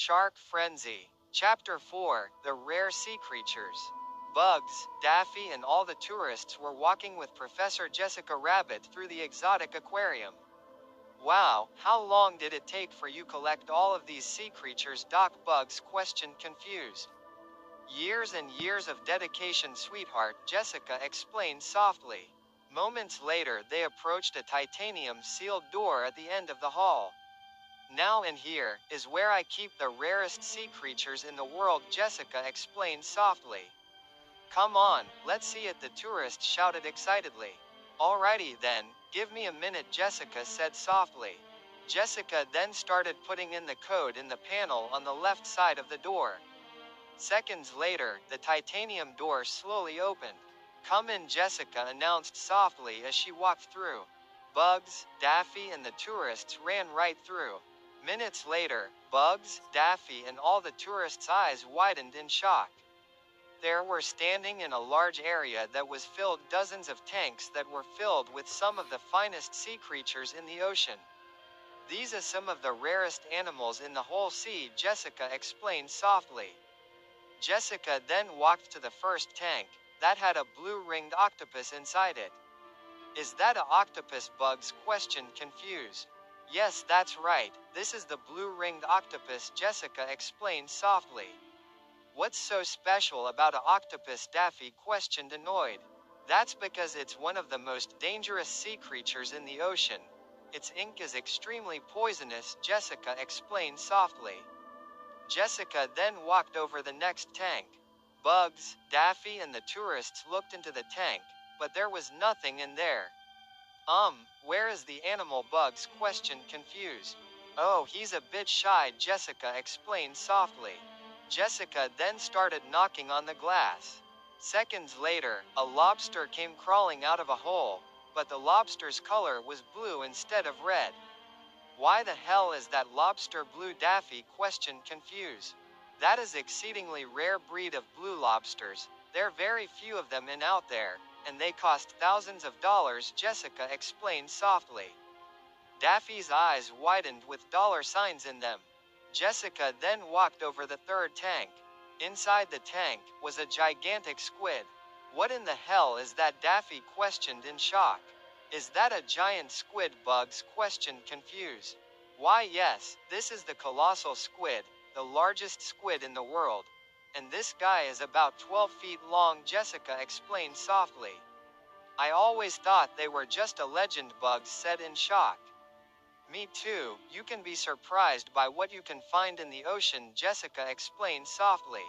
Shark Frenzy. Chapter 4, The Rare Sea Creatures. Bugs, Daffy and all the tourists were walking with Professor Jessica Rabbit through the exotic aquarium. Wow, how long did it take for you collect all of these sea creatures? Doc Bugs questioned confused. Years and years of dedication, sweetheart, Jessica explained softly. Moments later they approached a titanium-sealed door at the end of the hall. Now in here is where I keep the rarest sea creatures in the world, Jessica explained softly. Come on, let's see it, the tourists shouted excitedly. Alrighty then, give me a minute, Jessica said softly. Jessica then started putting in the code in the panel on the left side of the door. Seconds later, the titanium door slowly opened. Come in, Jessica announced softly as she walked through. Bugs, Daffy and the tourists ran right through. Minutes later, Bugs, Daffy and all the tourists' eyes widened in shock. There were standing in a large area that was filled dozens of tanks that were filled with some of the finest sea creatures in the ocean. These are some of the rarest animals in the whole sea, Jessica explained softly. Jessica then walked to the first tank, that had a blue-ringed octopus inside it. Is that a octopus? Bugs questioned confused. Yes, that's right, this is the blue-ringed octopus, Jessica explained softly. What's so special about an octopus? Daffy questioned annoyed. That's because it's one of the most dangerous sea creatures in the ocean. Its ink is extremely poisonous, Jessica explained softly. Jessica then walked over the next tank. Bugs, Daffy and the tourists looked into the tank, but there was nothing in there. Where is the animal? Bugs questioned confused. Oh, he's a bit shy, Jessica explained softly. Jessica then started knocking on the glass. Seconds later, a lobster came crawling out of a hole, but the lobster's color was blue instead of red. Why the hell is that lobster blue? Daffy questioned confused. That is exceedingly rare breed of blue lobsters. There are very few of them in out there, and they cost thousands of dollars, Jessica explained softly. Daffy's eyes widened with dollar signs in them. Jessica then walked over the third tank. Inside the tank was a gigantic squid. What in the hell is that? Daffy questioned in shock. Is that a giant squid? Bugs questioned confused. Why yes, this is the colossal squid, the largest squid in the world. And this guy is about 12 feet long, Jessica explained softly. I always thought they were just a legend, Bugs said in shock. Me too, you can be surprised by what you can find in the ocean, Jessica explained softly.